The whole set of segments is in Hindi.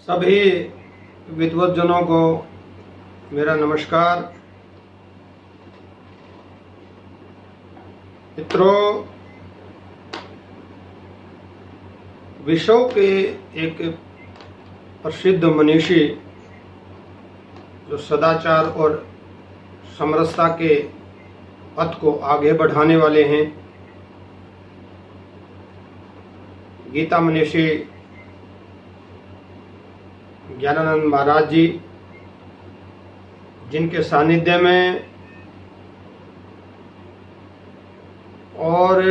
सभी विद्वज्जनों को मेरा नमस्कार। मित्रों, विश्व के एक प्रसिद्ध मनीषी जो सदाचार और समरसता के पथ को आगे बढ़ाने वाले हैं, गीता मनीषी ज्ञानानंद महाराज जी, जिनके सानिध्य में और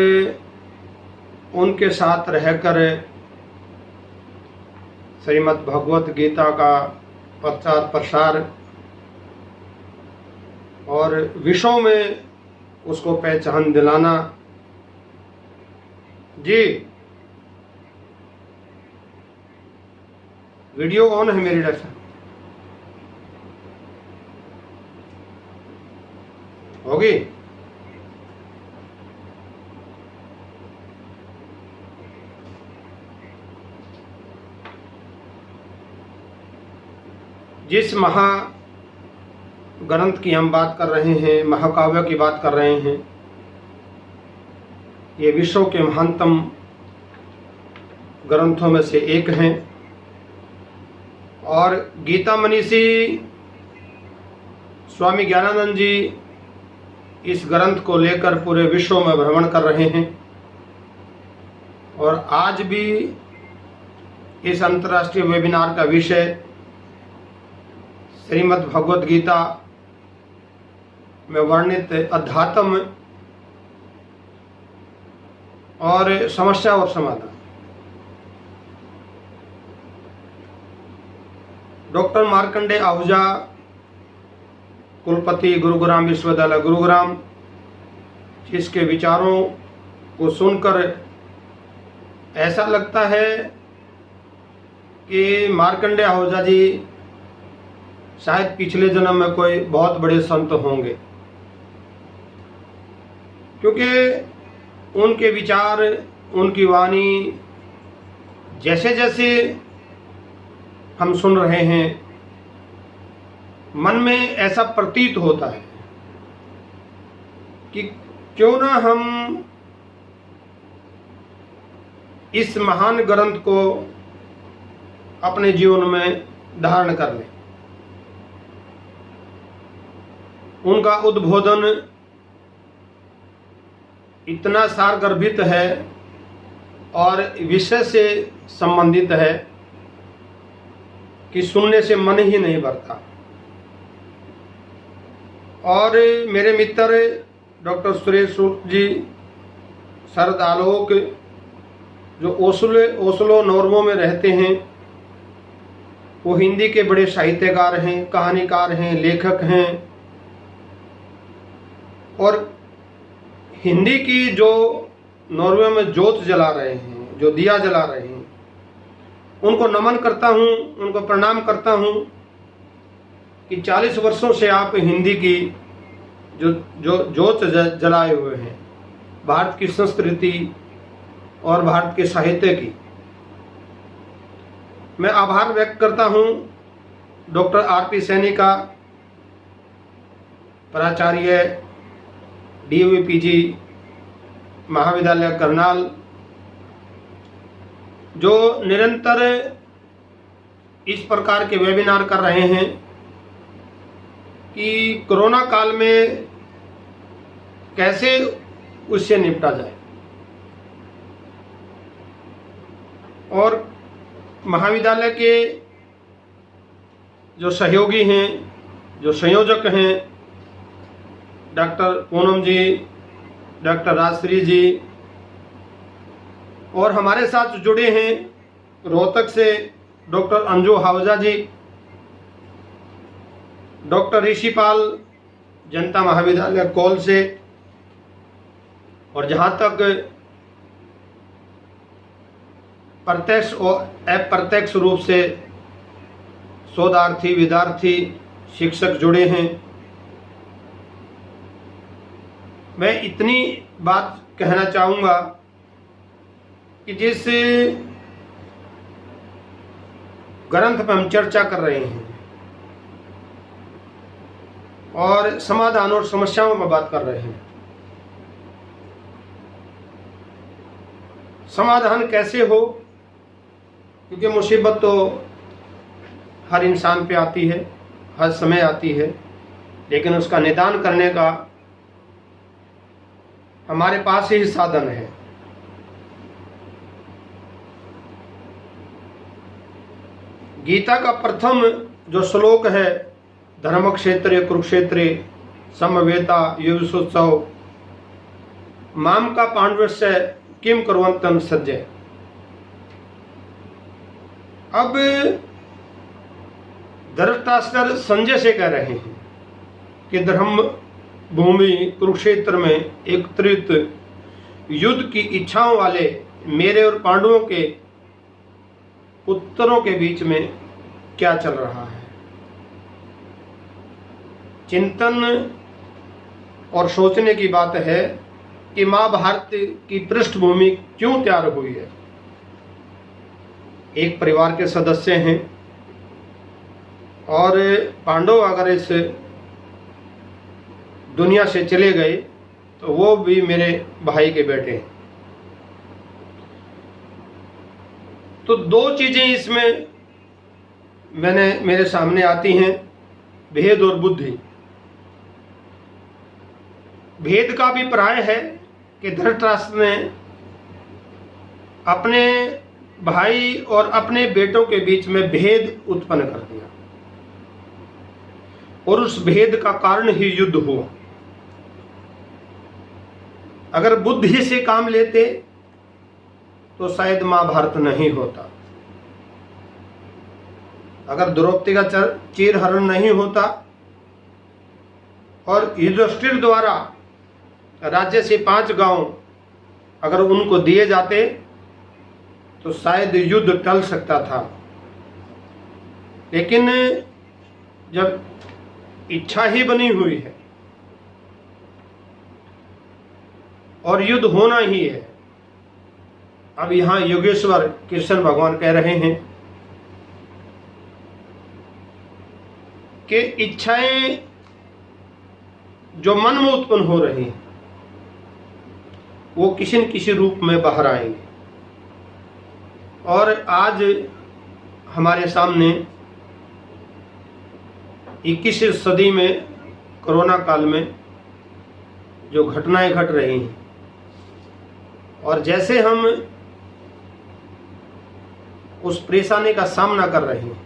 उनके साथ रहकर श्रीमद् भगवत गीता का प्रचार प्रसार और विश्व में उसको पहचान दिलाना। जी, वीडियो ऑन है मेरी डॉक्टर होगी। जिस महाग्रंथ की हम बात कर रहे हैं, महाकाव्य की बात कर रहे हैं, ये विश्व के महानतम ग्रंथों में से एक हैं और गीता मनीषी स्वामी ज्ञानानंद जी इस ग्रंथ को लेकर पूरे विश्व में भ्रमण कर रहे हैं और आज भी इस अंतर्राष्ट्रीय वेबिनार का विषय श्रीमद् भगवत गीता में वर्णित अध्यात्म और समस्या और समाधान। डॉक्टर मार्कंडेय आहूजा, कुलपति गुरुग्राम विश्वविद्यालय गुरुग्राम, जिसके विचारों को सुनकर ऐसा लगता है कि मार्कंडेय आहूजा जी शायद पिछले जन्म में कोई बहुत बड़े संत होंगे, क्योंकि उनके विचार, उनकी वाणी जैसे जैसे हम सुन रहे हैं, मन में ऐसा प्रतीत होता है कि क्यों ना हम इस महान ग्रंथ को अपने जीवन में धारण कर लें। उनका उद्बोधन इतना सारगर्भित है और विषय से संबंधित है कि सुनने से मन ही नहीं भरता। और मेरे मित्र डॉक्टर सुरेश जी, शरद आलोक, जो ओस्लो नॉर्वे में रहते हैं, वो हिंदी के बड़े साहित्यकार हैं, कहानीकार हैं, लेखक हैं और हिंदी की जो नॉर्वे में ज्योत जला रहे हैं, जो दिया जला रहे हैं, उनको नमन करता हूं, उनको प्रणाम करता हूं कि 40 वर्षों से आप हिंदी की जो ज्योत जलाए हुए हैं, भारत की संस्कृति और भारत के साहित्य की। मैं आभार व्यक्त करता हूं डॉक्टर आरपी सैनी का, प्राचार्य DOVPG महाविद्यालय करनाल, जो निरंतर इस प्रकार के वेबिनार कर रहे हैं कि कोरोना काल में कैसे उससे निपटा जाए। और महाविद्यालय के जो सहयोगी हैं, जो संयोजक हैं, डॉक्टर पूनम जी, डॉक्टर राजश्री जी, और हमारे साथ जुड़े हैं रोहतक से डॉक्टर अंजू आहूजा जी, डॉक्टर ऋषिपाल जनता महाविद्यालय कॉल से, और जहाँ तक प्रत्यक्ष और अप्रत्यक्ष रूप से शोधार्थी, विद्यार्थी, शिक्षक जुड़े हैं। मैं इतनी बात कहना चाहूँगा कि जिस ग्रंथ पर हम चर्चा कर रहे हैं और समाधान और समस्याओं पर बात कर रहे हैं। समाधान कैसे हो, क्योंकि मुसीबत तो हर इंसान पे आती है, हर समय आती है, लेकिन उसका निदान करने का हमारे पास ही साधन है। गीता का प्रथम जो श्लोक है, धर्म क्षेत्रे कुरुक्षेत्रे समवेता युवसोत्सव माम का पांडवस्य किम कुर्वन्तः सज्जय। अब धृतराष्ट्र संजय से कह रहे हैं कि धर्म भूमि कुरुक्षेत्र में एकत्रित युद्ध की इच्छाओं वाले मेरे और पांडवों के पुत्रों के बीच में क्या चल रहा है। चिंतन और सोचने की बात है कि महाभारत की पृष्ठभूमि क्यों तैयार हुई है। एक परिवार के सदस्य हैं और पांडव अगर इस दुनिया से चले गए तो वो भी मेरे भाई के बेटे हैं। तो दो चीजें इसमें मेरे सामने आती हैं, भेद और बुद्धि। भेद का अभिप्राय है कि धृतराष्ट्र ने अपने भाई और अपने बेटों के बीच में भेद उत्पन्न कर दिया और उस भेद का कारण ही युद्ध हुआ। अगर बुद्धि से काम लेते तो शायद महाभारत नहीं होता। अगर द्रौपदी का चीरहरण नहीं होता और युधिष्ठिर द्वारा राज्य से 5 गांव अगर उनको दिए जाते तो शायद युद्ध टल सकता था। लेकिन जब इच्छा ही बनी हुई है और युद्ध होना ही है, अब यहां योगेश्वर कृष्ण भगवान कह रहे हैं कि इच्छाएं जो मन में उत्पन्न हो रही हैं वो किसी न किसी रूप में बाहर आएंगे। और आज हमारे सामने 21वीं सदी में कोरोना काल में जो घटनाएं घट रही हैं और जैसे हम उस परेशानी का सामना कर रहे हैं,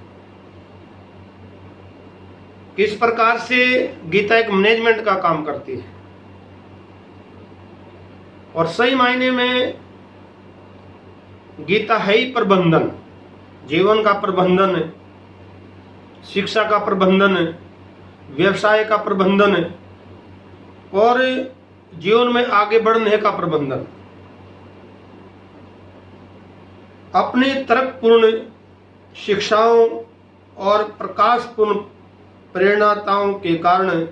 किस प्रकार से गीता एक मैनेजमेंट का काम करती है और सही मायने में गीता है ही प्रबंधन, जीवन का प्रबंधन, शिक्षा का प्रबंधन, व्यवसाय का प्रबंधन और जीवन में आगे बढ़ने का प्रबंधन। अपने तर्कपूर्ण शिक्षाओं और प्रकाशपूर्ण प्रेरणाताओं के कारण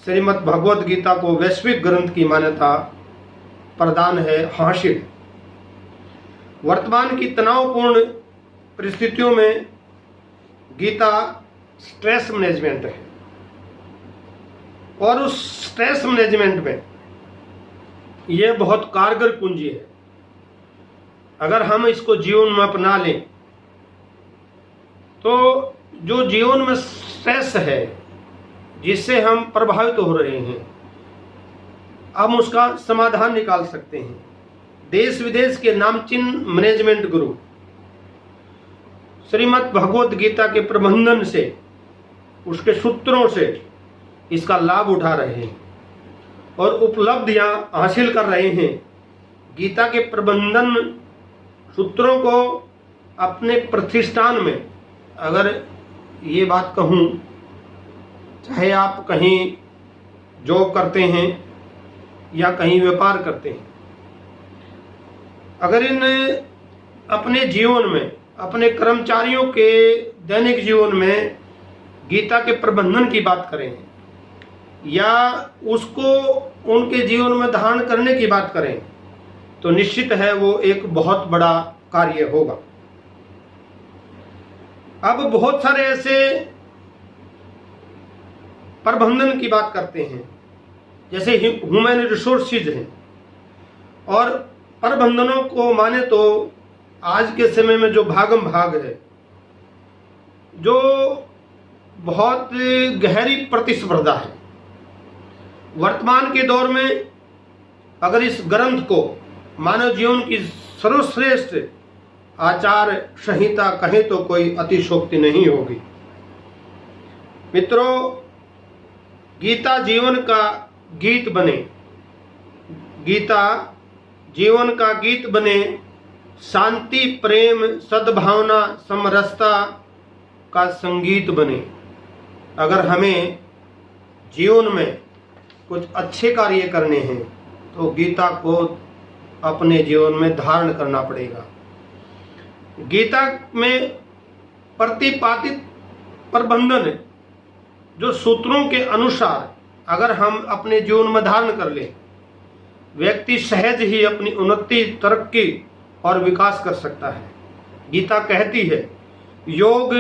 श्रीमद् भगवद गीता को वैश्विक ग्रंथ की मान्यता प्रदान है हासिल। वर्तमान की तनावपूर्ण परिस्थितियों में गीता स्ट्रेस मैनेजमेंट है और उस स्ट्रेस मैनेजमेंट में यह बहुत कारगर कुंजी है। अगर हम इसको जीवन में अपना लें तो जो जीवन में स्ट्रेस है जिससे हम प्रभावित हो रहे हैं, हम उसका समाधान निकाल सकते हैं। देश विदेश के नामचीन मैनेजमेंट गुरु श्रीमद् भगवद गीता के प्रबंधन से, उसके सूत्रों से इसका लाभ उठा रहे हैं और उपलब्धियां हासिल कर रहे हैं। गीता के प्रबंधन सूत्रों को अपने प्रतिष्ठान में, अगर ये बात कहूँ, चाहे आप कहीं जॉब करते हैं या कहीं व्यापार करते हैं, अगर इन अपने जीवन में, अपने कर्मचारियों के दैनिक जीवन में गीता के प्रबंधन की बात करें या उसको उनके जीवन में धारण करने की बात करें तो निश्चित है वो एक बहुत बड़ा कार्य होगा। अब बहुत सारे ऐसे प्रबंधन की बात करते हैं, जैसे ह्यूमन रिसोर्सेज हैं, और प्रबंधनों को माने तो आज के समय में जो भागम भाग है, जो बहुत गहरी प्रतिस्पर्धा है, वर्तमान के दौर में अगर इस ग्रंथ को मानव जीवन की सर्वश्रेष्ठ आचार संहिता कहें तो कोई अतिशोक्ति नहीं होगी। मित्रों, गीता जीवन का गीत बने, गीता जीवन का गीत बने, शांति, प्रेम, सद्भावना, समरसता का संगीत बने। अगर हमें जीवन में कुछ अच्छे कार्य करने हैं तो गीता को अपने जीवन में धारण करना पड़ेगा। गीता में प्रतिपादित प्रबंधन जो सूत्रों के अनुसार अगर हम अपने जीवन में धारण कर लें, व्यक्ति सहज ही अपनी उन्नति, तरक्की और विकास कर सकता है। गीता कहती है, योग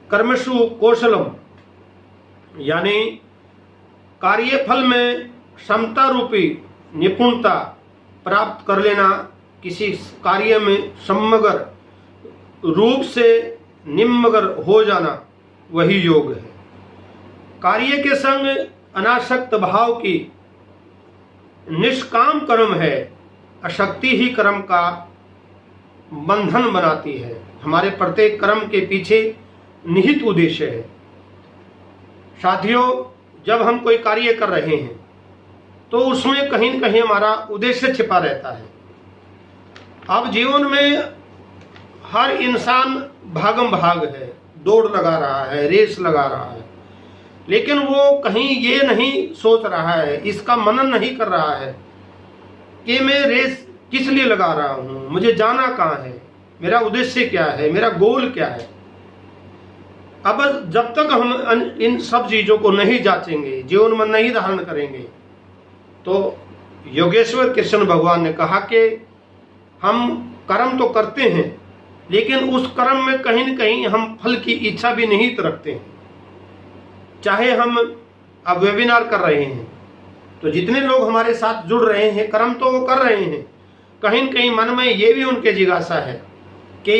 कर्मसु कौशलम, यानी कार्यफल में समता रूपी निपुणता प्राप्त कर लेना, किसी कार्य में समग्र रूप से निमग्न हो जाना, वही योग है। कार्य के संग अनासक्त भाव की निष्काम कर्म है, अशक्ति ही कर्म का बंधन बनाती है। हमारे प्रत्येक कर्म के पीछे निहित उद्देश्य है। साथियों, जब हम कोई कार्य कर रहे हैं तो उसमें कहीं न कहीं हमारा उद्देश्य छिपा रहता है। अब जीवन में हर इंसान भागम भाग है, दौड़ लगा रहा है, रेस लगा रहा है, लेकिन वो कहीं ये नहीं सोच रहा है, इसका मनन नहीं कर रहा है कि मैं रेस किस लिए लगा रहा हूँ, मुझे जाना कहाँ है, मेरा उद्देश्य क्या है, मेरा गोल क्या है। अब जब तक हम इन सब चीजों को नहीं जांचेंगे, जीवन में नहीं धारण करेंगे, तो योगेश्वर कृष्ण भगवान ने कहा कि हम कर्म तो करते हैं, लेकिन उस कर्म में कहीं न कहीं हम फल की इच्छा भी निहित रखते हैं। चाहे हम अब वेबिनार कर रहे हैं तो जितने लोग हमारे साथ जुड़ रहे हैं, कर्म तो वो कर रहे हैं, कहीं न कहीं मन में ये भी उनके जिज्ञासा है कि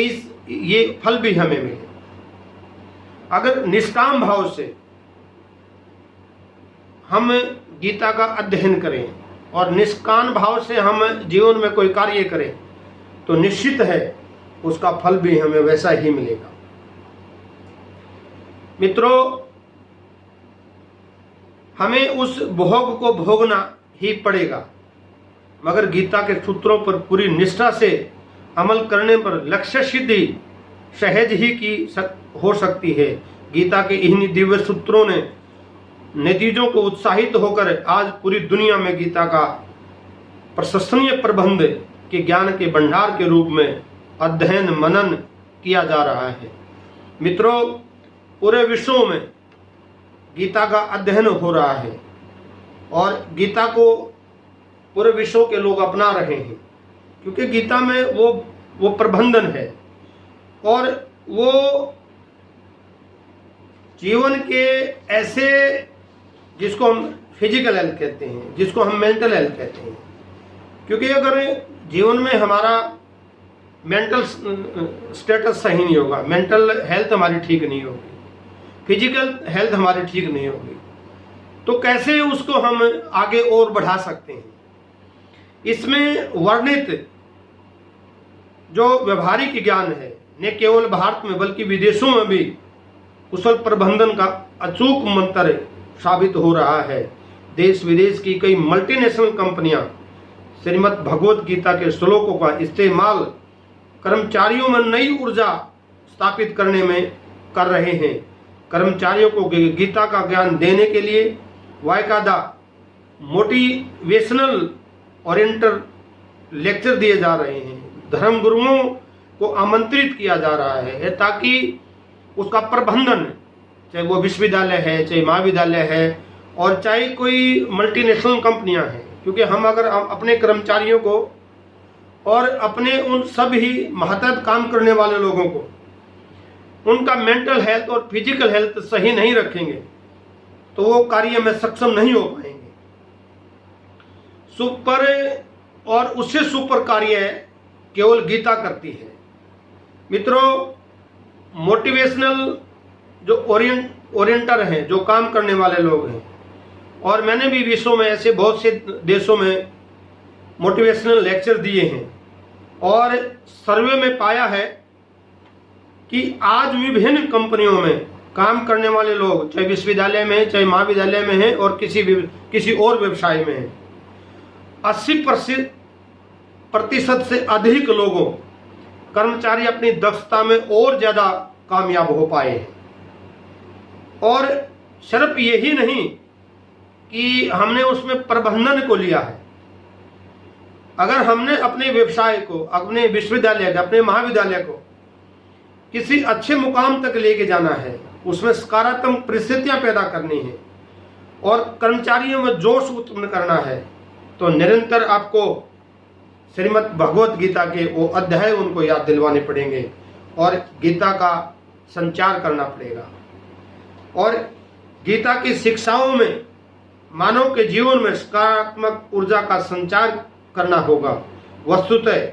ये फल भी हमें मिले। अगर निष्काम भाव से हम गीता का अध्ययन करें और निष्काम भाव से हम जीवन में कोई कार्य करें तो निश्चित है उसका फल भी हमें वैसा ही मिलेगा। मित्रों, हमें उस भोग को भोगना ही पड़ेगा, मगर गीता के सूत्रों पर पूरी निष्ठा से अमल करने पर लक्ष्य सिद्धि सहज ही की हो सकती है। गीता के इन दिव्य सूत्रों ने नतीजों को उत्साहित होकर आज पूरी दुनिया में गीता का प्रशंसनीय प्रबंध के ज्ञान के भंडार के रूप में अध्ययन मनन किया जा रहा है। मित्रों, पूरे विश्व में गीता का अध्ययन हो रहा है और गीता को पूरे विश्व के लोग अपना रहे हैं, क्योंकि गीता में वो प्रबंधन है और वो जीवन के ऐसे, जिसको हम फिजिकल हेल्थ कहते हैं, जिसको हम मेंटल हेल्थ कहते हैं, क्योंकि अगर जीवन में हमारा मेंटल स्टेटस सही नहीं होगा, मेंटल हेल्थ हमारी ठीक नहीं होगी, फिजिकल हेल्थ हमारी ठीक नहीं होगी, तो कैसे उसको हम आगे और बढ़ा सकते हैं। इसमें वर्णित जो व्यवहारिक ज्ञान है, न केवल भारत में बल्कि विदेशों में भी कुशल प्रबंधन का अचूक मंत्र साबित हो रहा है। देश विदेश की कई मल्टीनेशनल कंपनियां श्रीमद् भगवत गीता के श्लोकों का इस्तेमाल कर्मचारियों में नई ऊर्जा स्थापित करने में कर रहे हैं। कर्मचारियों को गीता का ज्ञान देने के लिए वायकादा मोटिवेशनल ओरिएंटेड लेक्चर दिए जा रहे हैं। धर्म गुरुओं को आमंत्रित किया जा रहा है ताकि उसका प्रबंधन, चाहे वो विश्वविद्यालय है, चाहे महाविद्यालय है, और चाहे कोई मल्टीनेशनल कंपनियां हैं, क्योंकि हम अगर अपने कर्मचारियों को और अपने उन सभी महत्वपूर्ण काम करने वाले लोगों को उनका मेंटल हेल्थ और फिजिकल हेल्थ सही नहीं रखेंगे तो वो कार्य में सक्षम नहीं हो पाएंगे। सुपर और उससे सुपर कार्य केवल गीता करती है। मित्रों, मोटिवेशनल जो ओरिएंटर हैं, जो काम करने वाले लोग हैं, और मैंने भी विश्व में ऐसे बहुत से देशों में मोटिवेशनल लेक्चर दिए हैं और सर्वे में पाया है कि आज विभिन्न कंपनियों में काम करने वाले लोग, चाहे विश्वविद्यालय में है, चाहे महाविद्यालय में है और किसी और व्यवसाय में है, 80% से अधिक लोगों कर्मचारी अपनी दक्षता में और ज्यादा कामयाब हो पाए हैं। और सिर्फ यही नहीं कि हमने उसमें प्रबंधन को लिया है, अगर हमने अपने व्यवसाय को, अपने विश्वविद्यालय को, अपने महाविद्यालय को किसी अच्छे मुकाम तक लेके जाना है, उसमें सकारात्मक परिस्थितियां पैदा करनी है और कर्मचारियों में जोश उत्पन्न करना है, तो निरंतर आपको श्रीमद् भगवत गीता के वो अध्याय उनको याद दिलवाने पड़ेंगे और गीता का संचार करना पड़ेगा। और गीता की शिक्षाओं में मानव के जीवन में सकारात्मक ऊर्जा का संचार करना होगा। वस्तुतः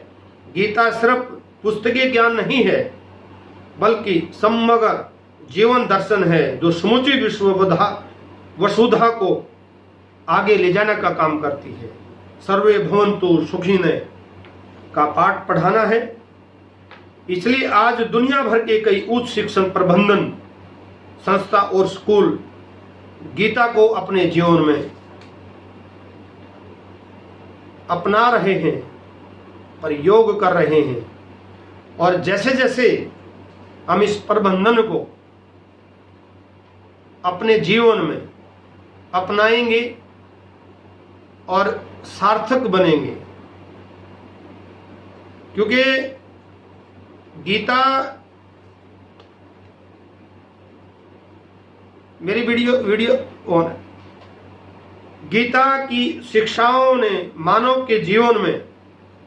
गीता सिर्फ पुस्तकीय ज्ञान नहीं है, बल्कि समग्र जीवन दर्शन है जो समूची वसुधा को आगे ले जाने का काम करती है। सर्वे भवन्तु सुखिनः का पाठ पढ़ाना है। इसलिए आज दुनिया भर के कई उच्च शिक्षण प्रबंधन संस्था और स्कूल गीता को अपने जीवन में अपना रहे हैं, प्रयोग कर रहे हैं। और जैसे जैसे हम इस प्रबंधन को अपने जीवन में अपनाएंगे और सार्थक बनेंगे, क्योंकि गीता, मेरी वीडियो ऑन है। गीता की शिक्षाओं ने मानव के जीवन में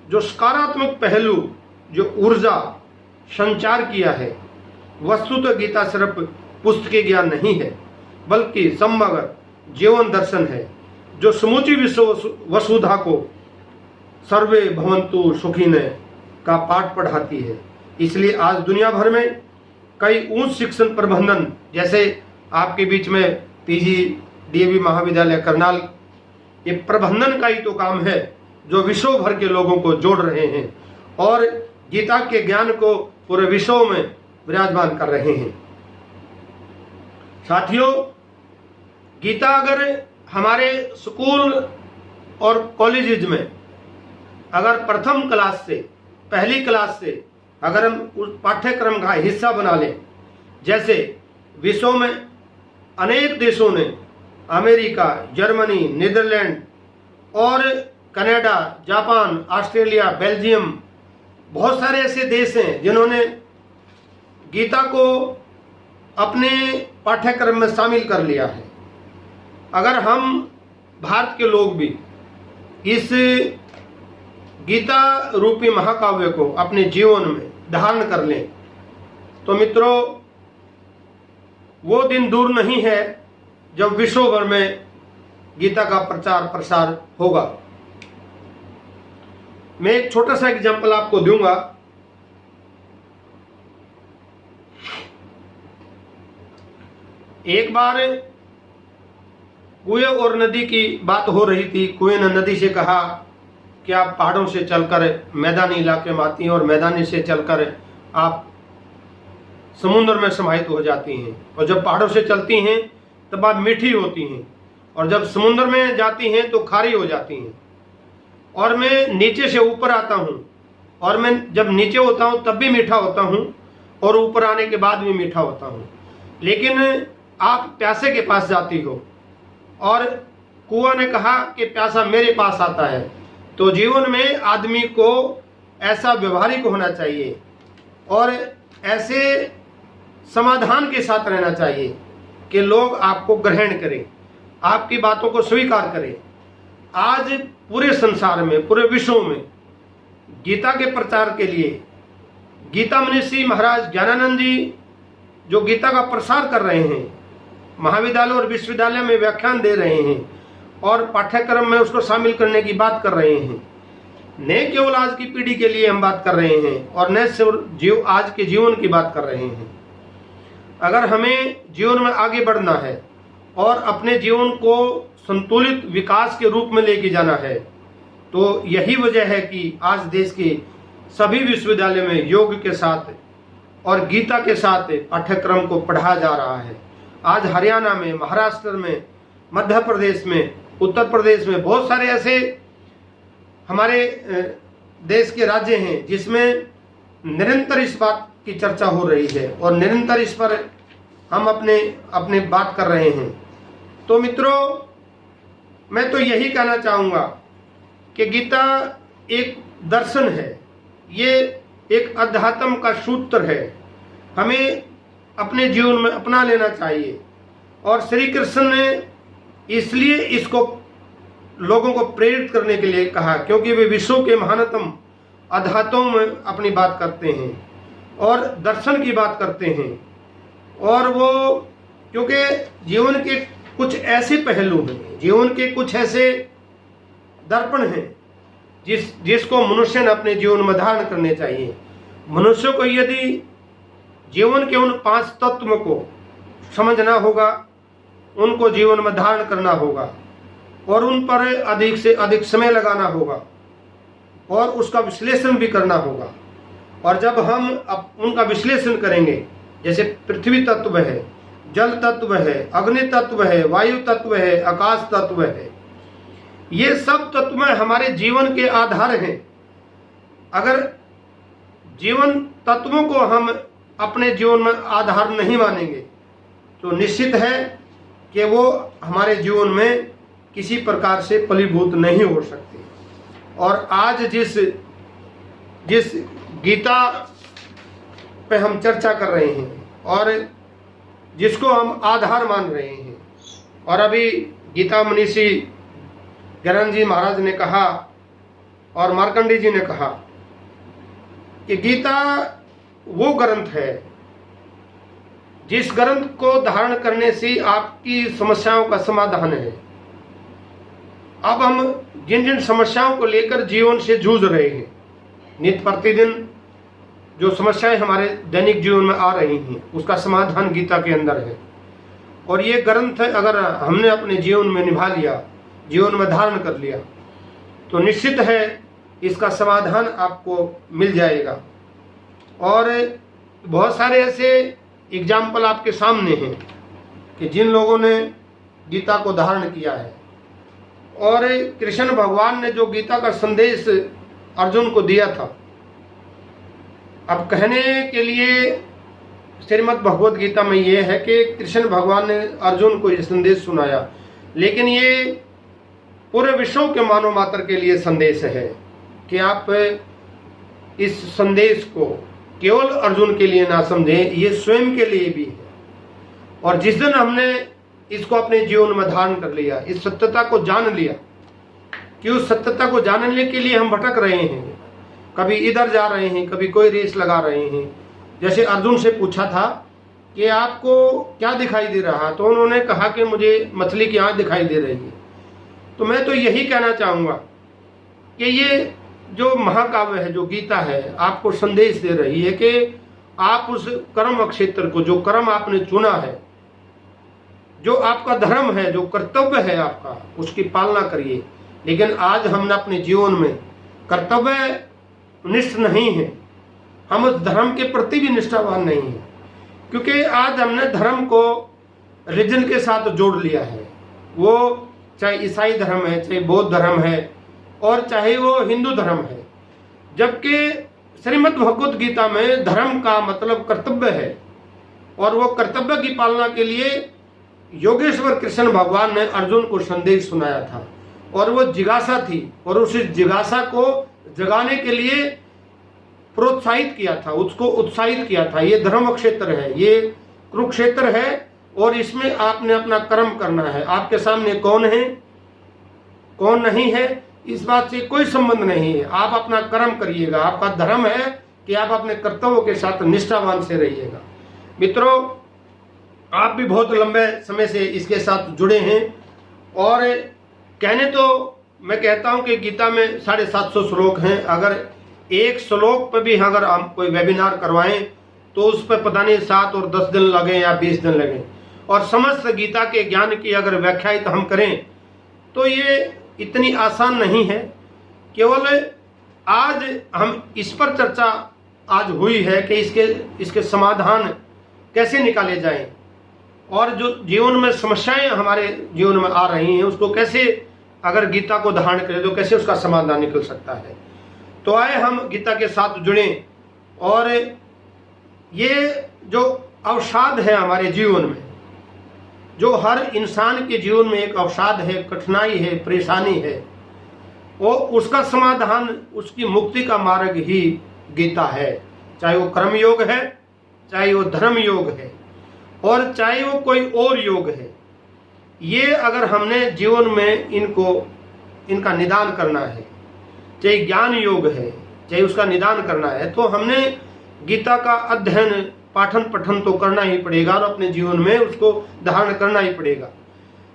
जो सकारात्मक पहलू, जो ऊर्जा संचार किया है, वस्तुतः गीता सिर्फ पुस्तकीय ज्ञान नहीं है, बल्कि समग्र जीवन दर्शन है जो समूची विश्व वसुधा को सर्वे भवन्तु सुखिनः का पाठ पढ़ाती है। इसलिए आज दुनिया भर में कई उच्च शिक्षण प्रबंधन, जैसे आपके बीच में पीजी डीएवी महाविद्यालय करनाल, ये प्रबंधन का ही तो काम है जो विश्व भर के लोगों को जोड़ रहे हैं और गीता के ज्ञान को पूरे विश्व में विराजमान कर रहे हैं। साथियों, गीता अगर हमारे स्कूल और कॉलेजेज में अगर प्रथम क्लास से, पहली क्लास से अगर हम उस पाठ्यक्रम का हिस्सा बना लें, जैसे विश्व में अनेक देशों ने, अमेरिका, जर्मनी, नीदरलैंड और कनाडा, जापान, ऑस्ट्रेलिया, बेल्जियम, बहुत सारे ऐसे देश हैं जिन्होंने गीता को अपने पाठ्यक्रम में शामिल कर लिया है। अगर हम भारत के लोग भी इस गीता रूपी महाकाव्य को अपने जीवन में धारण कर लें, तो मित्रों वो दिन दूर नहीं है जब विश्व भर में गीता का प्रचार प्रसार होगा। मैं एक छोटा सा एग्जांपल आपको दूंगा। एक बार कुएं और नदी की बात हो रही थी। कुएं ने नदी से कहा कि आप पहाड़ों से चलकर मैदानी इलाके में आती हैं और मैदानी से चलकर आप समुद्र में समाहित हो जाती हैं, और जब पहाड़ों से चलती हैं तब आप मीठी होती हैं, और जब समुद्र में जाती हैं तो खारी हो जाती हैं। और मैं नीचे से ऊपर आता हूँ, और मैं जब नीचे होता हूँ तब भी मीठा होता हूँ और ऊपर आने के बाद भी मीठा होता हूँ। लेकिन आप प्यासे के पास जाती हो, और कुआं ने कहा कि प्यासा मेरे पास आता है। तो जीवन में आदमी को ऐसा व्यवहारिक होना चाहिए और ऐसे समाधान के साथ रहना चाहिए कि लोग आपको ग्रहण करें, आपकी बातों को स्वीकार करें। आज पूरे संसार में, पूरे विश्व में गीता के प्रचार के लिए गीता मनीषी महाराज ज्ञानानंद जी जो गीता का प्रसार कर रहे हैं, महाविद्यालय और विश्वविद्यालय में व्याख्यान दे रहे हैं और पाठ्यक्रम में उसको शामिल करने की बात कर रहे हैं, न केवल आज की पीढ़ी के लिए हम बात कर रहे हैं और न सिर्फ आज के जीवन की बात कर रहे हैं। अगर हमें जीवन में आगे बढ़ना है और अपने जीवन को संतुलित विकास के रूप में लेके जाना है, तो यही वजह है कि आज देश के सभी विश्वविद्यालय में योग के साथ और गीता के साथ पाठ्यक्रम को पढ़ाया जा रहा है। आज हरियाणा में, महाराष्ट्र में, मध्य प्रदेश में, उत्तर प्रदेश में बहुत सारे ऐसे हमारे देश के राज्य हैं जिसमें निरंतर इस बात की चर्चा हो रही है और निरंतर इस पर हम अपने बात कर रहे हैं। तो मित्रों, मैं तो यही कहना चाहूँगा कि गीता एक दर्शन है, ये एक अध्यात्म का सूत्र है, हमें अपने जीवन में अपना लेना चाहिए। और श्री कृष्ण ने इसलिए इसको लोगों को प्रेरित करने के लिए कहा क्योंकि वे विश्व के महानतम अध्यात्मों में अपनी बात करते हैं और दर्शन की बात करते हैं। और वो क्योंकि जीवन के कुछ ऐसे पहलू हैं, जीवन के कुछ ऐसे दर्पण हैं जिसको मनुष्य ने अपने जीवन में धारण करने चाहिए। मनुष्य को यदि जीवन के उन 5 तत्वों को समझना होगा, उनको जीवन में धारण करना होगा और उन पर अधिक से अधिक समय लगाना होगा और उसका विश्लेषण भी करना होगा। और जब हम उनका विश्लेषण करेंगे, जैसे पृथ्वी तत्व है, जल तत्व है, अग्नि तत्व है, वायु तत्व है, आकाश तत्व है, ये सब तत्व हमारे जीवन के आधार हैं। अगर जीवन तत्वों को हम अपने जीवन में आधार नहीं मानेंगे तो निश्चित है कि वो हमारे जीवन में किसी प्रकार से फलीभूत नहीं हो सकते। और आज जिस गीता पे हम चर्चा कर रहे हैं और जिसको हम आधार मान रहे हैं, और अभी गीता मनीषी ज्ञानानंद जी महाराज ने कहा और मार्कंडेय जी ने कहा कि गीता वो ग्रंथ है जिस ग्रंथ को धारण करने से आपकी समस्याओं का समाधान है। अब हम जिन जिन समस्याओं को लेकर जीवन से जूझ रहे हैं, नित्य प्रतिदिन जो समस्याएं हमारे दैनिक जीवन में आ रही हैं, उसका समाधान गीता के अंदर है। और ये ग्रंथ अगर हमने अपने जीवन में निभा लिया, जीवन में धारण कर लिया, तो निश्चित है इसका समाधान आपको मिल जाएगा। और बहुत सारे ऐसे एग्जाम्पल आपके सामने हैं कि जिन लोगों ने गीता को धारण किया है। और कृष्ण भगवान ने जो गीता का संदेश अर्जुन को दिया था, अब कहने के लिए श्रीमद् भगवद गीता में ये है कि कृष्ण भगवान ने अर्जुन को ये संदेश सुनाया, लेकिन ये पूरे विश्व के मानव मात्र के लिए संदेश है कि आप इस संदेश को केवल अर्जुन के लिए ना समझें, ये स्वयं के लिए भी है। और जिस दिन हमने इसको अपने जीवन में धारण कर लिया, इस सत्यता को जान लिया कि उस सत्यता को जानने के लिए हम भटक रहे हैं, कभी इधर जा रहे हैं, कभी कोई रेस लगा रहे हैं। जैसे अर्जुन से पूछा था कि आपको क्या दिखाई दे रहा, तो उन्होंने कहा कि मुझे मछली की आँख दिखाई दे रही है। तो मैं तो यही कहना चाहूँगा कि ये जो महाकाव्य है, जो गीता है, आपको संदेश दे रही है कि आप उस कर्म क्षेत्र को, जो कर्म आपने चुना है, जो आपका धर्म है, जो कर्तव्य है आपका, उसकी पालना करिए। लेकिन आज हमने अपने जीवन में कर्तव्य निष्ठ नहीं है, हम उस धर्म के प्रति भी निष्ठावान नहीं है, क्योंकि आज हमने धर्म को रिलीजन के साथ जोड़ लिया है। वो चाहे ईसाई धर्म है, चाहे बौद्ध धर्म है, और चाहे वो हिंदू धर्म है। जबकि श्रीमद् भगवद गीता में धर्म का मतलब कर्तव्य है, और वो कर्तव्य की पालना के लिए योगेश्वर कृष्ण भगवान ने अर्जुन को संदेश सुनाया था। और वो जिज्ञासा थी, और उस जिज्ञासा को जगाने के लिए प्रोत्साहित किया था, उसको उत्साहित किया था। ये धर्म क्षेत्र है, ये कुरुक्षेत्र है, और इसमें आपने अपना कर्म करना है। आपके सामने कौन है, कौन नहीं है, इस बात से कोई संबंध नहीं है। आप अपना कर्म करिएगा। आपका धर्म है कि आप अपने कर्तव्यों के साथ निष्ठावान से रहिएगा। मित्रों, आप भी बहुत लंबे समय से इसके साथ जुड़े हैं। और कहने तो मैं कहता हूं कि गीता में 750 श्लोक हैं। अगर एक श्लोक पर भी अगर हम कोई वेबिनार करवाएं तो उस पर पता नहीं 7 और 10 दिन लगे या 20 दिन लगे। और समस्त गीता के ज्ञान की अगर व्याख्यायित हम करें तो ये इतनी आसान नहीं है। केवल आज हम इस पर चर्चा आज हुई है कि इसके समाधान कैसे निकाले जाएं और जो जीवन में समस्याएं हमारे जीवन में आ रही हैं उसको कैसे अगर गीता को धारण करें तो कैसे उसका समाधान निकल सकता है। तो आए हम गीता के साथ जुड़ें। और ये जो अवसाद है हमारे जीवन में, जो हर इंसान के जीवन में एक अवसाद है, कठिनाई है, परेशानी है, वो उसका समाधान, उसकी मुक्ति का मार्ग ही गीता है। चाहे वो कर्म योग है, चाहे वो धर्म योग है, और चाहे वो कोई और योग है। ये अगर हमने जीवन में इनका निदान करना है, चाहे ज्ञान योग है, चाहे उसका निदान करना है, तो हमने गीता का अध्ययन, पाठन पठन तो करना ही पड़ेगा और अपने जीवन में उसको धारण करना ही पड़ेगा।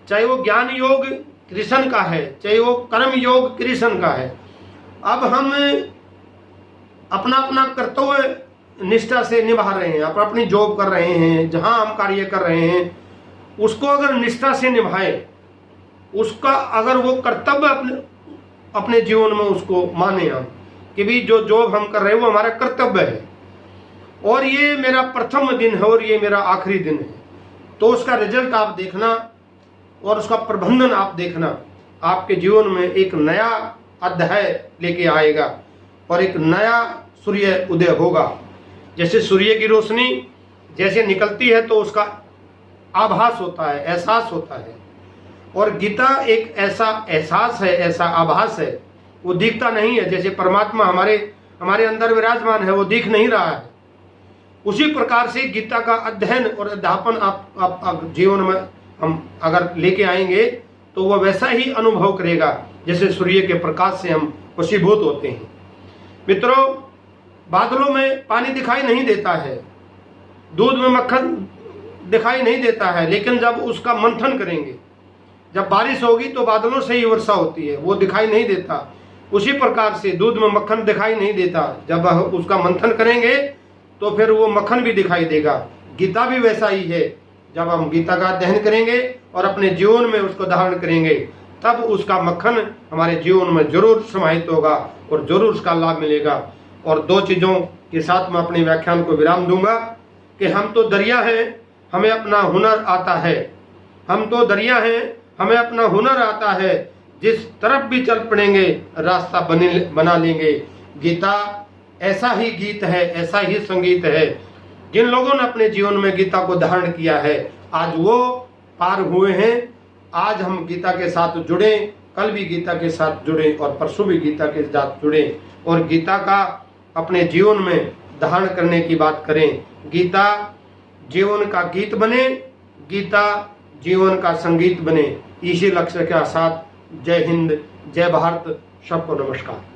चाहे वो ज्ञान योग कृष्ण का है, चाहे वो कर्म योग कृष्ण का है। अब हम अपना अपना कर्तव्य निष्ठा से निभा रहे हैं, अपनी जॉब कर रहे हैं, जहां हम कार्य कर रहे हैं उसको अगर निष्ठा से निभाए, उसका अगर वो कर्तव्य अपने जीवन में उसको माने हम कि भी जो जॉब हम कर रहे हैं वो हमारा कर्तव्य है और ये मेरा प्रथम दिन है और ये मेरा आखिरी दिन है, तो उसका रिजल्ट आप देखना और उसका प्रबंधन आप देखना, आपके जीवन में एक नया अध्याय लेके आएगा और एक नया सूर्य उदय होगा। जैसे सूर्य की रोशनी जैसे निकलती है तो उसका आभास होता है, एहसास होता है, और गीता एक ऐसा एहसास है, ऐसा आभास है, वो दिखता नहीं है। जैसे परमात्मा हमारे अंदर विराजमान है, वो दिख नहीं रहा है। उसी प्रकार से गीता का अध्ययन और अध्यापन आप जीवन में हम अगर लेके आएंगे तो वह वैसा ही अनुभव करेगा जैसे सूर्य के प्रकाश से हम वशीभूत होते हैं। मित्रों, बादलों में पानी दिखाई नहीं देता है, दूध में मक्खन दिखाई नहीं देता है, लेकिन जब उसका मंथन करेंगे, जब बारिश होगी तो बादलों से ही वर्षा होती है, वो दिखाई नहीं देता। उसी प्रकार से दूध में मक्खन दिखाई नहीं देता, जब उसका मंथन करेंगे तो फिर वो मक्खन भी दिखाई देगा। गीता भी वैसा ही है, जब हम गीता का अध्ययन करेंगे और अपने जीवन में उसको धारण करेंगे तब उसका मक्खन हमारे जीवन में जरूर समाहित होगा और जरूर उसका लाभ मिलेगा। और दो चीज़ों के साथ मैं अपने व्याख्यान को विराम दूंगा कि हम तो दरिया हैं, हमें अपना हुनर आता है। हम तो दरिया हैं, हमें अपना हुनर आता है, जिस तरफ भी चल पड़ेंगे रास्ता बना लेंगे। गीता ऐसा ही गीत है, ऐसा ही संगीत है। जिन लोगों ने अपने जीवन में गीता को धारण किया है आज वो पार हुए हैं। आज हम गीता के साथ जुड़े, कल भी गीता के साथ जुड़े और परसों भी गीता के साथ जुड़े और गीता का अपने जीवन में धारण करने की बात करें। गीता जीवन का गीत बने, गीता जीवन का संगीत बने। इसी लक्ष्य के साथ जय हिंद, जय भारत, सबको नमस्कार।